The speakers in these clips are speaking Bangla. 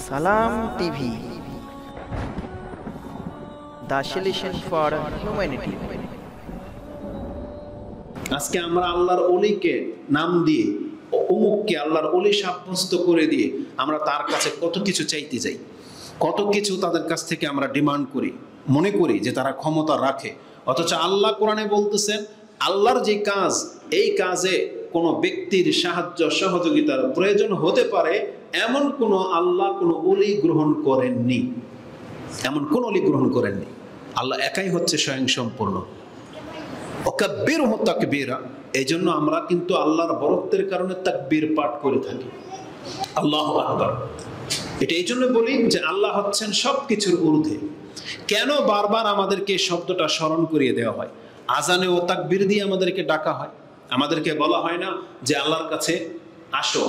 সালাম TV, the solution for humanity. আজকে আমরা আল্লাহর ওলিকে নাম দিয়ে, অমুককে আল্লাহর ওলি সাব্যস্ত করে দিয়ে আমরা তার কাছে কত কিছু চাইতে যাই, কত কিছু তাদের কাছ থেকে আমরা ডিমান্ড করি, মনে করি যে তারা ক্ষমতা রাখে। অথচ আল্লাহ কোরআনে বলতেছেন, আল্লাহর যে কাজ, এই কাজে কোনো ব্যক্তির সাহায্য সহযোগিতার প্রয়োজন হতে পারে এমন কোনো আল্লাহ কোনো ওলি গ্রহণ করেননি, এমন কোন ওলি গ্রহণ করেননি। আল্লাহ একাই হচ্ছে স্বয়ংসম্পূর্ণ। ওয়াকাব্বিরহু তাকবীরা, এই জন্য আমরা কিন্তু আল্লাহর বরত্বের কারণে তাকবীর পাঠ করে থাকি, আল্লাহু আকবার। এটা এই জন্য বলি যে আল্লাহ হচ্ছেন সব কিছুর ঊর্ধ্বে। কেন বারবার আমাদেরকে শব্দটা স্মরণ করিয়ে দেওয়া হয়? আজানে ও তাকবীর দিয়ে আমাদেরকে ডাকা হয়, আমাদেরকে বলা হয় না যে আল্লাহর কাছে আসো,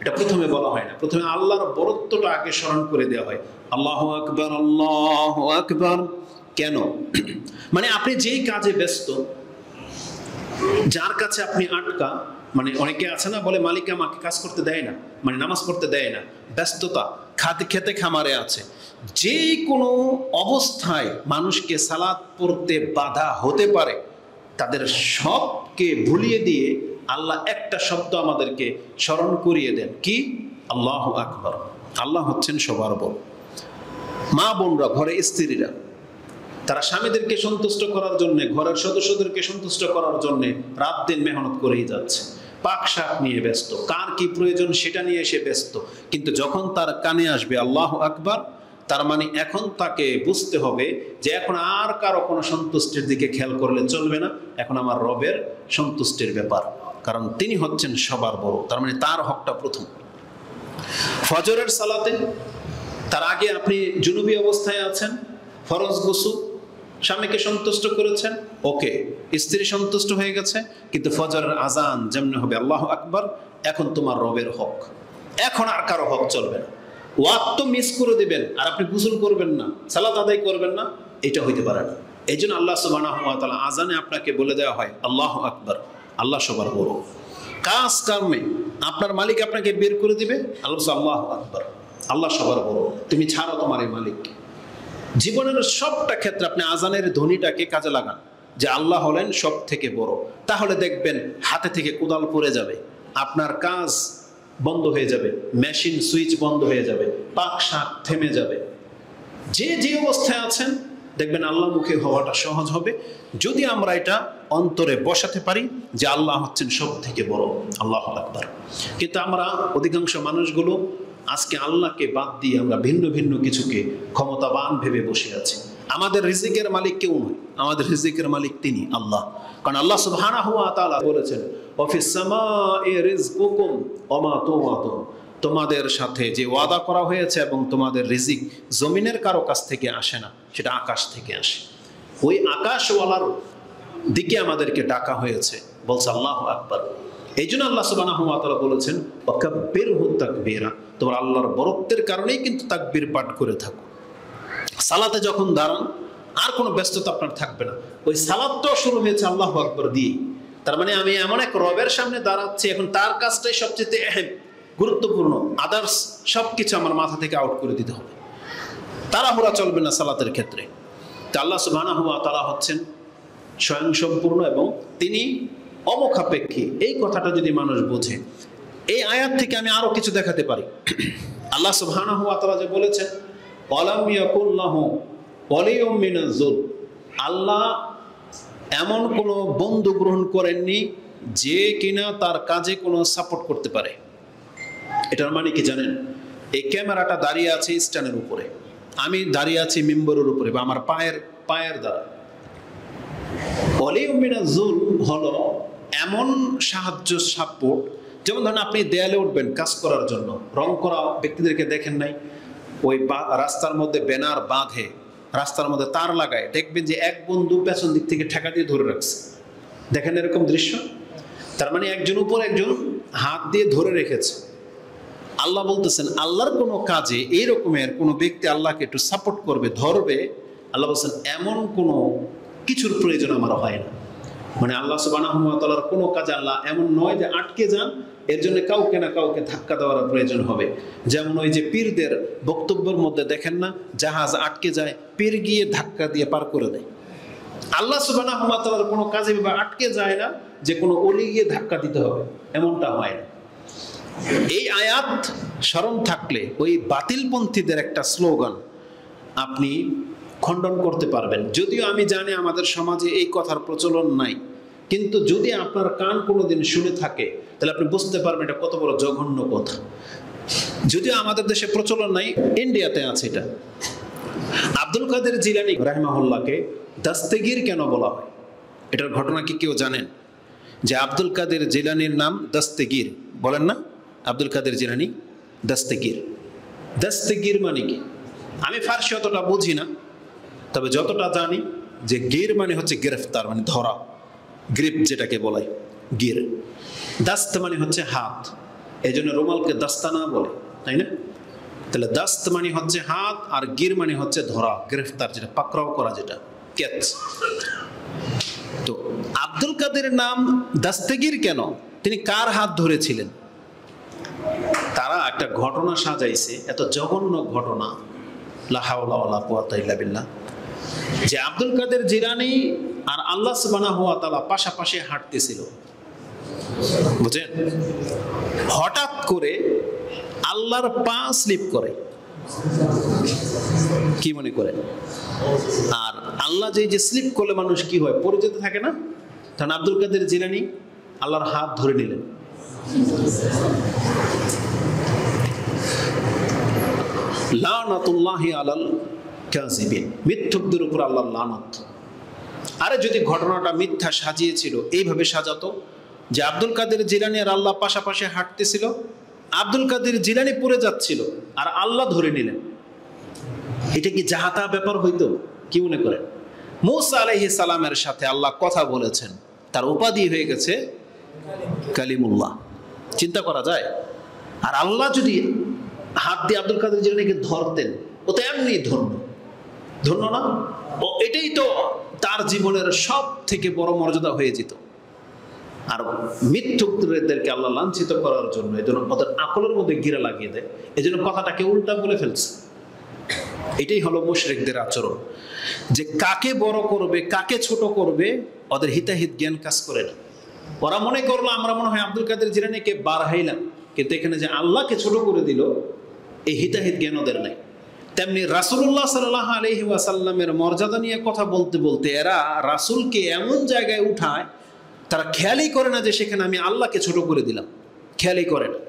এটা প্রথমে বলা হয় না। প্রথমে আল্লাহর বরত্বটা আগে স্মরণ করে দেওয়া হয়, আল্লাহু আকবার, আল্লাহু আকবার। কেন? মানে আপনি যেই কাজে ব্যস্ত, যার কাছে আপনি আটকা, মানে অনেকে আছে না বলে মালিক আমাকে কাজ করতে দেয় না, মানে নামাজ পড়তে দেয় না, ব্যস্ততা, খেতে খামারে আছে। যে কোনো অবস্থায় মানুষকে সালাত পড়তে বাধা হতে পারে, তাদের সবকে ভুলিয়ে দিয়ে আল্লাহ একটা শব্দ আমাদেরকে স্মরণ করিয়ে দেন, কি? আল্লাহু আকবার। আল্লাহ হচ্ছেন সবার বড়। মা বোনরা, ঘরে স্ত্রীরা, তারা স্বামীদেরকে সন্তুষ্ট করার জন্য, ঘরের সদস্যদেরকে সন্তুষ্ট করার জন্য রাত দিন মেহনত করেই যাচ্ছে, পাক শাক নিয়ে ব্যস্ত, কার কি প্রয়োজন সেটা নিয়ে এসে ব্যস্ত। কিন্তু যখন তার কানে আসবে আল্লাহু আকবার, তার মানে এখন তাকে বুঝতে হবে যে এখন আর কারো কোনো সন্তুষ্টির দিকে খেয়াল করলে চলবে না, এখন আমার রবের সন্তুষ্টির ব্যাপার, কারণ তিনি হচ্ছেন সবার বড়। তার মানে তার হকটা প্রথম। ফজরের সালাতে তার আগে আপনি জুনুবি অবস্থায় আছেন, ফরজ গোসল, স্বামীকে সন্তুষ্ট করেছেন, ওকে, স্ত্রী সন্তুষ্ট হয়ে গেছে, কিন্তু ফজরের আজান যেমন হবে আল্লাহু আকবার, এখন তোমার রবের হক, এখন আর কারো হক চলবে না। ওয়াক্ত তো মিস করে দিবেন আর আপনি গোসল করবেন না, সালাত আদায় করবেন না, এটা হইতে পারে না। এই জন্য আল্লাহ সুবহানাহু ওয়া তাআলা আজানে আপনাকে বলে দেওয়া হয় আল্লাহু আকবার, আল্লাহ সবার বড়। কাজ কর্মে আপনার মালিক আপনাকে বের করে দিবে, আল্লাহু আকবার, আল্লাহ সবার বড়, তুমি ছাড়ো তোমার এই মালিক। জীবনের সবটা ক্ষেত্রে আপনি আজানের ধ্বনিটাকে কাজে লাগান যে আল্লাহ হলেন সব থেকে বড়, তাহলে দেখবেন হাতে থেকে কোদাল পড়ে যাবে, আপনার কাজ বন্ধ হয়ে যাবে, মেশিন সুইচ বন্ধ হয়ে যাবে, পাক শাক থেমে যাবে। যে যে অবস্থায় আছেন দেখবেন আল্লাহ মুখে হওয়াটা সহজ হবে, যদি আমরা এটা অন্তরে বসাতে পারি যে আল্লাহ হচ্ছেন সব থেকে বড়, আল্লাহু আকবার। কিন্তু আমরা অধিকাংশ মানুষগুলো আজকে আল্লাহকে বাদ দিয়ে আমরা ভিন্ন ভিন্ন কিছুকে ক্ষমতাবান ভেবে বসে আছি। আমাদের রিজিকের মালিক কেউ নয়, আমাদের রিজিকের মালিক তিনি আল্লাহ। কারণ আল্লাহ সুবহানাহু ওয়া তাআলা বলেছেন, ওয়াফিস সামাই রিজকুকুম ওয়া মা তুআদুন, তোমাদের সাথে যে ওয়াদা করা হয়েছে এবং তোমাদের রিজিক জমিনের কারো কাছ থেকে আসে না, সেটা আকাশ থেকে আসে। ওই আকাশওয়ালার দিকে আমাদেরকে ডাকা হয়েছে, বলছে আল্লাহু আকবার। এই জন্য আল্লাহ সুবহানাহু ওয়া তাআলা বলেছেন, ওয়াকাব্বিরহু তাকবীরা, তোমরা আল্লাহর বরত্বের কারণেই কিন্তু তাকবীর পাঠ করে থাকো। সালাতে যখন দাঁড়ান আর কোনো ব্যস্ততা আপনার থাকবে না, ওই সালাতটাও শুরু হয়েছে আল্লাহু আকবার দিয়ে। তার মানে আমি এমন এক রবের সামনে দাঁড়াচ্ছি, এখন তার কাজটাই সবচেয়ে গুরুত্বপূর্ণ, আদার্স সবকিছু আমার মাথা থেকে আউট করে দিতে হবে, তাড়াহুড়া চলবে না সালাতের ক্ষেত্রে। তা আল্লাহ সুবহানাহু ওয়া তাআলা হচ্ছেন স্বয়ংসম্পূর্ণ এবং তিনি অমুখাপেক্ষী। এই কথাটা যদি মানুষ বোঝে, এই আয়াত থেকে আমি আরো কিছু দেখাতে পারি। আল্লাহ সুবহানাহু ওয়া তাআলা যে বলেছেন, ওয়ালাম ইয়াকুল লাহু ওয়ালিয়্যুম মিনাজ যুল, আল্লাহ এমন কোনো বন্ধু গ্রহণ করেননি যে কিনা তার কাজে কোনো সাপোর্ট করতে পারে। এটার মানে কি জানেন? এই ক্যামেরাটা দাঁড়িয়ে আছে স্ট্যান্ডের উপরে, আমি দাঁড়িয়ে আছি মিম্বরের উপরে বা আমার পায়ের দ্বারা। ওয়ালিয়্যুম মিনাজ যুল হলো এমন সাহায্য, সাপোর্ট, যেমন ধরেন আপনি দেয়ালে উঠবেন কাজ করার জন্য, রং করা ব্যক্তিদেরকে দেখেন নাই, ওই রাস্তার মধ্যে ব্যানার বাঁধে, রাস্তার মধ্যে তার লাগায়, দেখবেন যে এক বন্ধু পেছন দিক থেকে ঠেকা দিয়ে ধরে রাখছে, দেখেন এরকম দৃশ্য। তার মানে একজন উপর একজন হাত দিয়ে ধরে রেখেছে। আল্লাহ বলতেছেন আল্লাহর কোনো কাজে এই রকমের কোনো ব্যক্তি আল্লাহকে একটু সাপোর্ট করবে, ধরবে, আল্লাহ বলছেন এমন কোনো কিছুর প্রয়োজন আমার হয় না। মানে আল্লাহ সুবহানাহু ওয়া তাআলার কোনো কাজ আল্লাহ এমন নয় যে আটকে যান, এর জন্য কাউকে না কাউকে ধাক্কা দেওয়ার প্রয়োজন হবে। যেমন ওই যে পীরদের বক্তব্যের মধ্যে দেখেন না, জাহাজ আটকে যায়, পীর গিয়ে ধাক্কা দিয়ে পার করে দেয়। আল্লাহ সুবহানাহু ওয়া তাআলার কোনো কাজে আটকে যায় না যে কোনো ওলি গিয়ে ধাক্কা দিতে হবে, এমনটা হয় না। এই আয়াত স্মরণ থাকলে ওই বাতিলপন্থীদের একটা স্লোগান আপনি খণ্ডন করতে পারবেন। যদিও আমি জানি আমাদের সমাজে এই কথার প্রচলন নাই, কিন্তু যদি আপনার কান কোনোদিন শুনে থাকে তাহলে আপনি বুঝতে পারবেন এটা কত বড় জঘন্য কথা। যদিও আমাদের দেশে প্রচলন নাই, ইন্ডিয়াতে আছে এটা। আব্দুল কাদের জিলানী রাহিমাহুল্লাহকে দাস্তেগীর কেন বলা হয়, এটার ঘটনা কি কেউ জানেন? যে আব্দুল কাদের জিলানীর নাম দাস্তেগীর, বলেন না? আব্দুল কাদের জিলানী দাস্তেগীর। দাস্তেগীর মানে কি? আমি ফার্সি অতটা বুঝি না, তবে যতটা জানি যে গির মানে হচ্ছে গ্রেফতার, মানে ধরা, গ্রিপ যেটাকে বলে গির। দাস্ত মানে হচ্ছে হাত, এই জন্য রুমালকে দাস্তানা বলে, তাই না? তাহলে দাস্ত মানে হচ্ছে হাত, আর গির মানে হচ্ছে ধরা, গ্রেফতার, যেটা পাকড়াও করা, যেটা ক্যাচ। তো আব্দুল কাদের নাম দাস্তেগীর কেন? তিনি কার হাত ধরেছিলেন? তারা একটা ঘটনা সাজাইছে, এত জঘন্য ঘটনা, লা হাওলা ওয়ালা কুওয়াতা ইল্লা বিল্লাহ, যে আব্দুল কাদের জিলানী আর আল্লাহ সুবহানাহু ওয়া তাআলা পাশাপাশি হাঁটতেছিল, বুঝেন? হঠাৎ করে আল্লাহর পা স্লিপ করে, কি মনে করেন? আর আল্লাহ যে স্লিপ করলে মানুষ কি হয়, পড়ে যেতে থাকে না? তখন আব্দুল কাদের জিলানী আল্লাহর হাত ধরে নিলেন। লানাতুল্লাহি আলাল কাযিবিন, মিথ্যুকদের উপর আল্লাহর লানত। আরে যদি ঘটনাটা মিথ্যা সাজিয়েছিল, এইভাবে সাজাতো যে আব্দুল কাদের জিলানী আর আল্লাহ পাশাপাশি হাঁটতেছিল, আব্দুল কাদের জিলানী পড়ে যাচ্ছিল আর আল্লাহ ধরে নিলেন, এটা কি জাহাতা ব্যাপার হইতো? কি মনে করেন? মূসা আলাইহিস সালামের সাথে আল্লাহ কথা বলেছেন, তার উপাধি হয়ে গেছে কালিমুল্লাহ। চিন্তা করা যায়? আর আল্লাহ যদি হাত দিয়ে আব্দুল কাদের জিলানীকে ধরতেন, ও তো এমনি ধন্য, ধন্য না? ও এটাই তো তার জীবনের সব থেকে বড় মর্যাদা হয়ে যেত। আর মিথ্যুকদেরকে আল্লাহ লাঞ্ছিত করার জন্য এই জন্য ওদের আকলের মধ্যে গিরা লাগিয়ে দেয়, এই জন্য কথাটাকে উল্টা বলে ফেলছে। এটাই হলো মুশরিকদের আচরণ, যে কাকে বড় করবে কাকে ছোট করবে ওদের হিতাহিত জ্ঞান কাজ করে না। ওরা মনে করলো আমরা মনে হয় আব্দুল কাদের জিলানীকে বাড়াইলাম, কিন্তু এখানে যে আল্লাহকে ছোট করে দিল, এই হিতাহিত জ্ঞান ওদের নাই। তেমনি রাসূলুল্লাহ সাল্লাল্লাহু আলাইহি ওয়াসাল্লামের মর্যাদা নিয়ে কথা বলতে বলতে এরা রাসূলকে এমন জায়গায় উঠায়, তারা খেয়ালই করে না যে সেখানে আমি আল্লাহকে ছোট করে দিলাম, খেয়ালই করে না।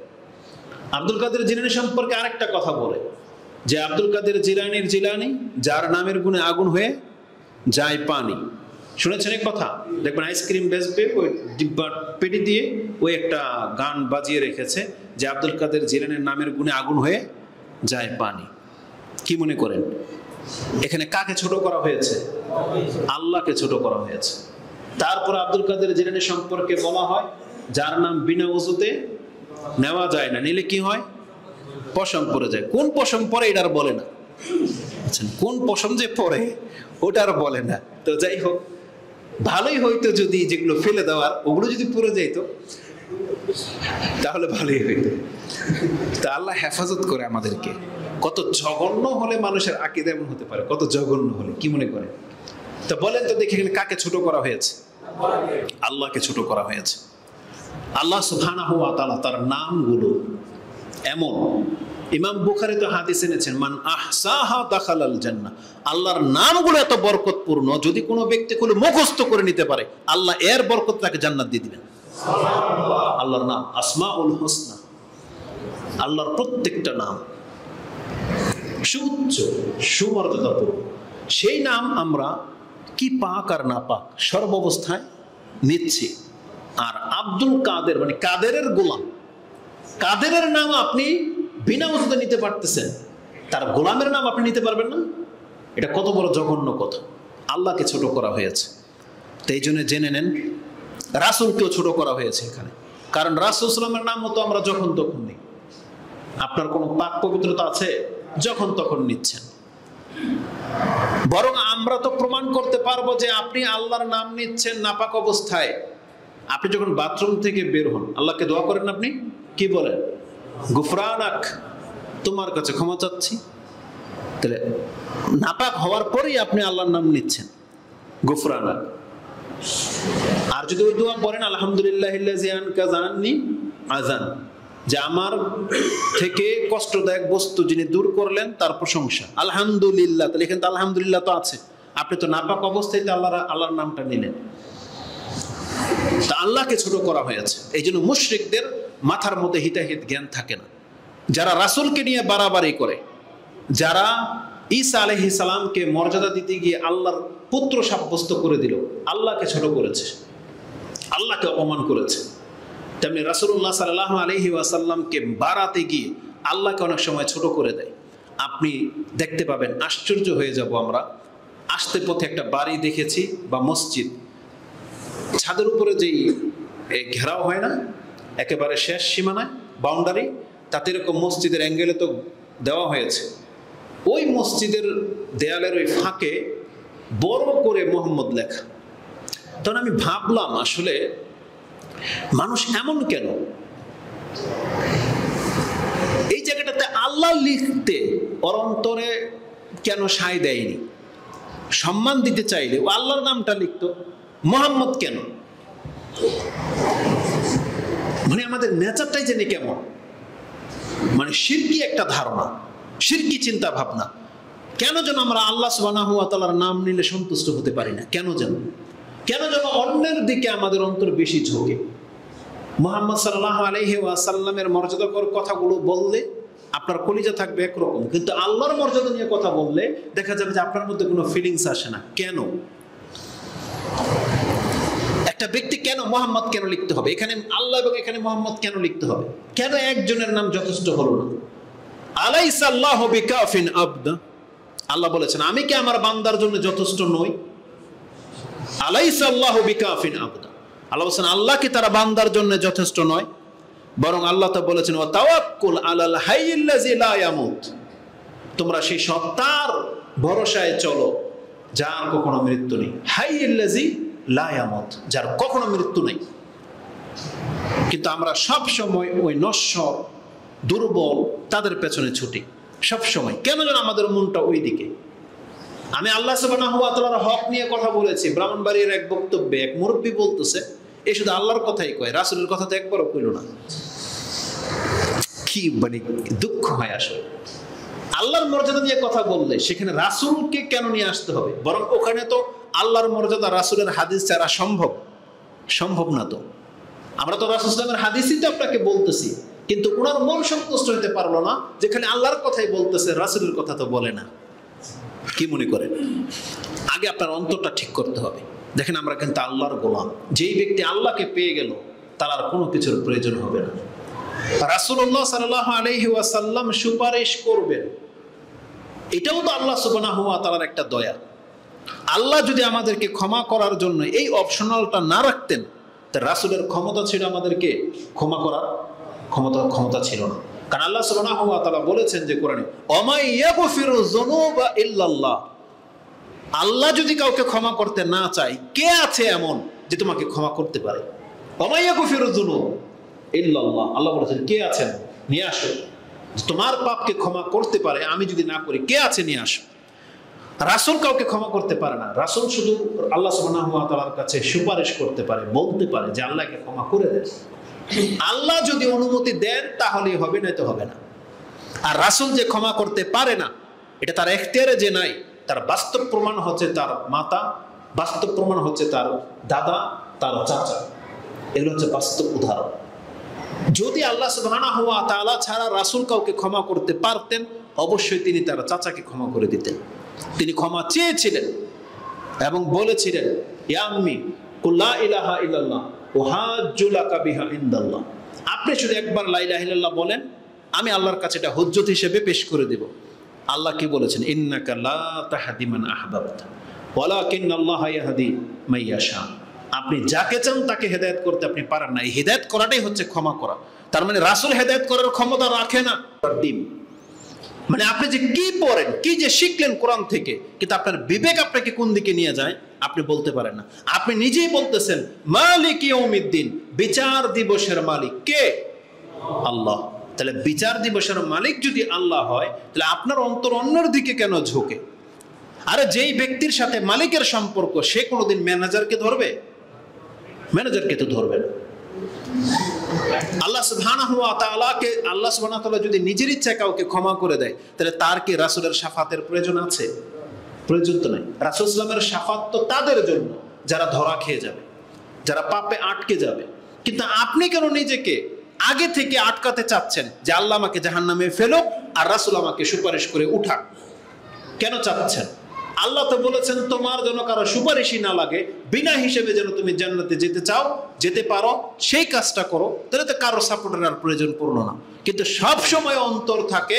আব্দুল কাদের জিলানী সম্পর্কে আরেকটা কথা বলে যে আব্দুল কাদের জিলানীর জিলানী, যার নামের গুণে আগুন হয়ে যায় পানি। শুনেছেন এই কথা? দেখবেন আইসক্রিম বেচবে, ওই ডিব্বা পেটি দিয়ে ওই একটা গান বাজিয়ে রেখেছে যে আব্দুল কাদের জিলানীর নামের গুণে আগুন হয়ে যায় পানি। কি মনে করেন এখানে কাকে ছোট করা হয়েছে? আল্লাহকে ছোট করা হয়েছে। তারপর আব্দুল কাদের জিলানী সম্পর্কে বলা হয় যার নাম বিনা ওযুতে নেওয়া যায় না, নিলে কি হয়? পশম পড়ে যায়। কোন পশম পড়ে এটার বলে না, কোন পশম যে পড়ে ওটার বলে না। তো যাই হোক, ভালোই হইতো যদি যেগুলো ফেলে দেওয়ার ওগুলো যদি পড়ে যাইতো তাহলে ভালোই হইতো। তা আল্লাহ হেফাজত করে আমাদেরকে। কত জঘন্য হলে মানুষের আকীদা এমন হতে পারে, কত জঘন্য হলে, কি মনে করে? তো বলেন তো দেখি এখানে কাকে ছোট করা হয়েছে? আল্লাহকে ছোট করা হয়েছে। আল্লাহ সুবহানাহু ওয়া তাআলা তার নামগুলো এমন, ইমাম বুখারী তো হাদিস এনেছেন মান আহসাহা দাখালাল জান্নাহ। আল্লাহর নামগুলো এত বরকতপূর্ণ, যদি কোনো ব্যক্তি কোনো মুখস্থ করে নিতে পারে আল্লাহ এর বরকত তাকে জান্নাত দিয়ে দিবেন। আল্লাহর নাম আসমাউল হুসনা, আল্লাহর প্রত্যেকটা নাম সুউচ্চ সুমর্যাদাপূর্ণ। সেই নাম আমরা কি পাক আর না পাক সর্বাবস্থায় নিচ্ছি। আর আব্দুল কাদের মানে কাদেরের গোলাম, কাদেরের নাম আপনি বিনা ওযুতে নিতে পারতেছেন, তার গোলামের নাম আপনি নিতে পারবেন না? এটা কত বড় জঘন্য কথা। আল্লাহকে ছোট করা হয়েছে। তো এই জন্য জেনে নেন রাসূলকেও ছোট করা হয়েছে এখানে, কারণ রাসূল সাল্লাল্লাহু আলাইহি ওয়াসাল্লামের নাম মতো আমরা যখন তখন নিই। আপনার কোনো পাক পবিত্রতা আছে? যখন তখন নিচ্ছেন। বরং আমরা তো প্রমাণ করতে পারবো যে আপনি আল্লাহর নাম নিচ্ছেন নাপাক অবস্থায়। আপনি যখন বাথরুম থেকে বের হন, আল্লাহকে দোয়া করেন, আপনি কি বলেন? গুফরানাক, তোমার কাছে ক্ষমা চাচ্ছি। তাহলে নাপাক হওয়ার পরেই আপনি আল্লাহর নাম নিচ্ছেন, গুফরানাক। আর যদি ওই দোয়া পড়েন আলহামদুলিল্লাহিল্লাযী আনকাযানি আযান, যে আমার থেকে কষ্টদায়ক বস্তু যিনি দূর করলেন তার প্রশংসা, আলহামদুলিল্লাহ। তাহলে এখানে তো আলহামদুলিল্লাহ তো আছে, আপনি তো নাপাক অবস্থায় আল্লাহর নামটা নিলেন। তা আল্লাহকে ছোট করা হয়েছে। এই জন্য মুশরিকদের মাথার মধ্যে হিতাহিত জ্ঞান থাকে না। যারা রাসূলকে নিয়ে বাড়াবাড়ি করে, যারা ঈসা আলাইহিস সালামকে মর্যাদা দিতে গিয়ে আল্লাহর পুত্র সাব্যস্ত করে দিল, আল্লাহকে ছোট করেছে, আল্লাহকে অপমান করেছে। তেমনি রাসূলুল্লাহ সাল্লাল্লাহু আলাইহি ওয়াসাল্লামকে বাড়াতে গিয়ে আল্লাহকে অনেক সময় ছোট করে দেয়। আপনি দেখতে পাবেন, আশ্চর্য হয়ে যাব আমরা। আসতে পথে একটা বাড়ি দেখেছি বা মসজিদ, ছাদের উপরে যেই ঘেরাও হয় না, একেবারে শেষ সীমানায় বাউন্ডারি, তাতে এরকম মসজিদের অ্যাঙ্গেলে তো দেওয়া হয়েছে। ওই মসজিদের দেয়ালের ওই ফাঁকে বড় করে মোহাম্মদ লেখা। তখন আমি ভাবলাম, আসলে মানুষ এমন কেন? এই জায়গাটাতে আল্লাহ লিখতে ওর অন্তরে কেন সায় দেয়নি? সম্মান দিতে চাইলে ও আল্লাহর নামটা লিখতো, মোহাম্মদ কেন? মানে আমাদের নেচারটাই জানি কেমন, মানে শিরকি একটা ধারণা, শিরকি চিন্তা ভাবনা। কেন যেন আমরা আল্লাহ সুবহানাহু ওয়া তাআলার নাম নিলে সন্তুষ্ট হতে পারি না? কেন যেন অন্যের দিকে আমাদের অন্তর বেশি ঝোঁকে। মুহাম্মদ সাল্লাল্লাহু আলাইহি ওয়াসাল্লামের মর্যাদাকর কথাগুলো বললে আপনার কলিজা থাকবে একরকম, কিন্তু আল্লাহর মর্যাদা নিয়ে কথা বললে দেখা যাবে যে আপনার মধ্যে কোনো ফিলিংস আসে না। কেন? একটা ব্যক্তি কেন মুহাম্মদ কেন লিখতে হবে? এখানে আল্লাহ এবং এখানে মুহাম্মদ কেন লিখতে হবে? কেন একজনের নাম যথেষ্ট হলো না? আলাইসা আল্লাহু বিকাফিন আবদা, আল্লাহ বলেছেন আমি কি আমার বান্দার জন্য যথেষ্ট নই? আলাইসা আল্লাহু বিকাফিন আবদা, আল্লাহ বলেছেন আল্লাহ কি তারা বান্দার জন্য যথেষ্ট নয়? বরং আল্লাহ তো বলেছেন ওয়া তাওয়াক্কুল আলাল হাইয়্যিল্লাযী লা ইয়ামুত, তোমরা সেই সত্তার ভরসায় চলো যার কখনো মৃত্যু নেই। হাইয়্যিল্লাযী লা ইয়ামুত, যার কখনো মৃত্যু নেই। কিন্তু আমরা সব সময় ওই নশ্বর, দুর্বল তাদের পেছনে ছুটি সব সময়। কেন যেন আমাদের মনটা ওই দিকে। আমি আল্লাহ সুবহানাহু ওয়া তাআলার হক নিয়ে কথা বলেছি ব্রাহ্মণবাড়িয়ার এক বক্তব্যে। এক মুরব্বী বলতেছে এই শুধু আল্লাহর কথাই কয়, রাসূলের কথা তো একবারও কইল না। কি মানে দুঃখ হয় আসলে। আল্লাহর মর্যাদা নিয়ে কথা বললে সেখানে রাসূলকে কেন নিয়ে আসতে হবে? বরং ওখানে তো আল্লাহর মর্যাদা রাসূলের হাদিস ছাড়া সম্ভব না। তো আমরা তো রাসূল সাল্লাল্লাহু আলাইহি ওয়াসাল্লামের হাদিসই তো আপনাকে বলতেছি, কিন্তু ওনার মন সন্তুষ্ট হতে পারলো না, যেখানে আল্লাহর কথাই বলতেছে রাসূলের কথা তো বলে না। কি মনে করেন? আগে আপনার অন্তরটা ঠিক করতে হবে। দেখেন আমরা কিন্তু আল্লাহর গোলাম। যেই ব্যক্তি আল্লাহকে পেয়ে গেল তার আর কোনো কিছুর প্রয়োজন হবে না। রাসূলুল্লাহ সাল্লাল্লাহু আলাইহি ওয়াসাল্লাম সুপারিশ করবেন, এটাও তো আল্লাহ সুবহানাহু ওয়া তাআলার একটা দয়া। আল্লাহ যদি আমাদেরকে ক্ষমা করার জন্য এই অপশনালটা না রাখতেন, তা রাসূলের ক্ষমতা ছিল আমাদেরকে ক্ষমা করার ক্ষমতা ছিল না। কারণ আল্লাহ সুবহানাহু ওয়া তাআলা বলেছেন যে কোরআনে, ওমাই ইয়াগফিরু যুনুবা ইল্লাল্লাহ, আল্লাহ যদি কাউকে ক্ষমা করতে না চায়, কে আছে এমন যে তোমাকে ক্ষমা করতে পারে? ওমাই ইয়াগফিরু যুনুব ইল্লাল্লাহ, আল্লাহ বলেছেন কে আছেন, নিয়ে আসো। তোমার পাপকে ক্ষমা করতে পারে আমি যদি না করি, কে আছে নিয়ে আসো। রাসূল কাউকে ক্ষমা করতে পারে না। রাসূল শুধু আল্লাহ সুবহানাহু ওয়া তাআলার কাছে সুপারিশ করতে পারে, বলতে পারে যে আল্লাহকে ক্ষমা করে দেন। আল্লাহ যদি অনুমতি দেন তাহলেই হবে, নয়তো হবে না। আর রাসূল যে ক্ষমা করতে পারে না, এটা তার এখতিয়ারে যে নাই, তার বাস্তব প্রমাণ হচ্ছে তার মাতা, বাস্তব প্রমাণ হচ্ছে তার দাদা, তার চাচা। এগুলো হচ্ছে বাস্তব উদাহরণ। যদি আল্লাহ সুবহানাহু ওয়া তাআলা ছাড়া রাসূল কাউকে ক্ষমা করতে পারতেন, অবশ্যই তিনি তার চাচাকে ক্ষমা করে দিতেন। তিনি ক্ষমা চেয়েছিলেন এবং বলেছিলেন, ইয়া আম্মি কুল লা ইলাহা ইল্লাল্লাহ উহাজ্জু লাকা বিহা ইনদাল্লাহ, আপনি শুধু একবার লা ইলাহা ইল্লাল্লাহ বলেন, আমি আল্লাহর কাছে এটা হুজ্জত হিসেবে পেশ করে দেব। আল্লাহ কি বলেছেন? ইন্নাকা লা তাহদি মান আহবাবতা ওয়ালাকিন্নাল্লাহা ইয়াহদি মান ইয়াশা, আপনি যাকে চান তাকে হেদায়েত করতে আপনি পারেন না। এই হেদায়েত করাটাই হচ্ছে ক্ষমা করা। তার মানে রাসূল হেদায়েত করার ক্ষমতা রাখে না। ডিম মানে আপনি যে কি পড়েন, কি যে শিখলেন কোরআন থেকে, কিন্তু আপনার বিবেক আপনাকে কোন দিকে নিয়ে যায় আপনি বলতে পারেন না। আপনি নিজেই বলতেছেন মালিক ইয়াউমিদ্দিন, বিচার দিবসের মালিক কে? আল্লাহ। তাহলে বিচার দিবসের মালিক যদি আল্লাহ হয়, তাহলে আপনার অন্তর অন্যের দিকে কেন ঝোঁকে? আরে যেই ব্যক্তির সাথে মালিকের সম্পর্ক, সে কোনোদিন ম্যানেজারকে ধরবে? ম্যানেজারকে তো ধরবে না। আল্লাহ সুবহানাহু ওয়া তাআলাকে, আল্লাহ সুবহানাহু ওয়া তাআলা যদি নিজের ইচ্ছায় কাউকে ক্ষমা করে দেয়, তাহলে তার কি রাসূলের শাফাতের প্রয়োজন আছে? প্রয়োজন তো নাই। রাসূল সাল্লাল্লাহু আলাইহি ওয়াসাল্লামের শাফাত তো তাদের জন্য যারা ধরা খেয়ে যাবে, যারা পাপে আটকে যাবে। কিন্তু আপনি কেন নিজেকে আগে থেকে আটকাতে চাচ্ছেন যে আল্লাহ আমাকে জাহান্নামে ফেলুক আর রাসূল আমাকে সুপারিশ করে উঠাক? কেন চাচ্ছেন? আল্লাহ তো বলেছেন তোমার যেন কারো সুপারিশই না লাগে, বিনা হিসেবে যেন তুমি জান্নাতে যেতে চাও, যেতে পারো, সেই কাজটা করো, তাহলে তো কারো সাপোর্টের আর প্রয়োজন পড়লো না। কিন্তু সব সময় অন্তর থাকে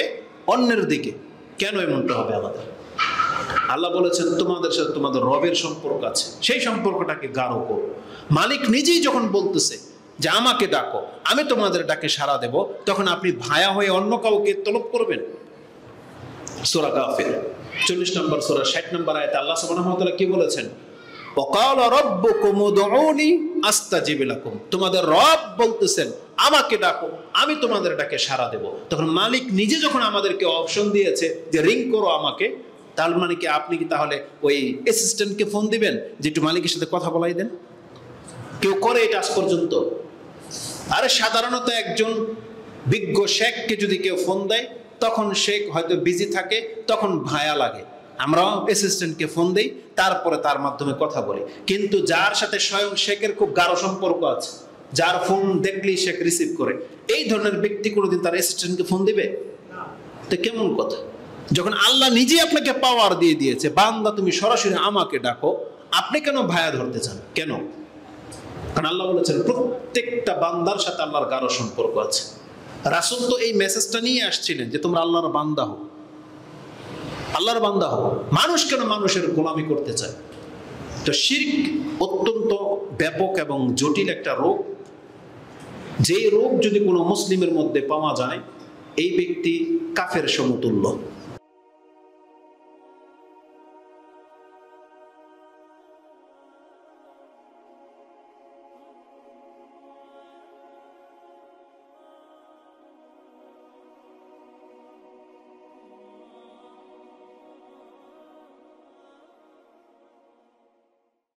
অন্যের দিকে। কেন এমনটা হবে আমাদের? আল্লাহ বলেছেন তোমাদের সাথে তোমাদের রবের সম্পর্ক আছে, সেই সম্পর্কটাকে গাঢ় করো। মালিক নিজেই যখন বলতেছে যে আমাকে ডাকো, আমি তোমাদের ডাকে সাড়া দেব, তখন আপনি ভায়া হয়ে অন্য কাউকে তলব করবেন? সূরা গাফির 40 নম্বর সূরা 60 নম্বর আয়াতে আল্লাহ সুবহানাহু ওয়া তাআলা কি বলেছেন? ওয়াকালা রাব্বুকুম উদউনি আস্তাজিব লাকুম, তোমাদের রব বলতেছেন আমাকে ডাকো, আমি তোমাদের ডাকে সাড়া দেব। তখন মালিক নিজে যখন আমাদেরকে অপশন দিয়েছে যে রিং করো আমাকে, তার মানে কি আপনি কি তাহলে ওই অ্যাসিস্ট্যান্টকে ফোন দিবেন যে একটু মালিকের সাথে কথা বলাই দেন? কেউ করে এটা আজ পর্যন্ত? আরে সাধারণত একজন বিজ্ঞ শেখকে যদি কেউ ফোন দেয়, তখন শেখ হয়তো বিজি থাকে, তখন ভায়া লাগে, আমরা অ্যাসিস্ট্যান্টকে ফোন দেই, তারপরে তার মাধ্যমে কথা বলি। কিন্তু যার সাথে স্বয়ং শেখের খুব গাঢ় সম্পর্ক আছে, যার ফোন দেখলেই শেখ রিসিভ করে, এই ধরনের ব্যক্তি কোনোদিন তার অ্যাসিস্ট্যান্টকে ফোন দিবে? তো কেমন কথা? যখন আল্লাহ নিজেই আপনাকে পাওয়ার দিয়ে দিয়েছে, বান্দা তুমি সরাসরি আমাকে ডাকো, আপনি কেন ভায়া ধরতে চান? কেন? কারণ আল্লাহ বলেছেন প্রত্যেকটা বান্দার সাথে আল্লাহর গাঢ় সম্পর্ক আছে। রাসূল তো এই মেসেজটা নিয়ে আসছিলেন যে তোমরা আল্লাহর বান্দা হও, আল্লাহর বান্দা হও। মানুষ কেন মানুষের গোলামি করতে চায়? তো শিরক অত্যন্ত ব্যাপক এবং জটিল একটা রোগ। যে রোগ যদি কোনো মুসলিমের মধ্যে পাওয়া যায়, এই ব্যক্তি কাফের সমতুল্য।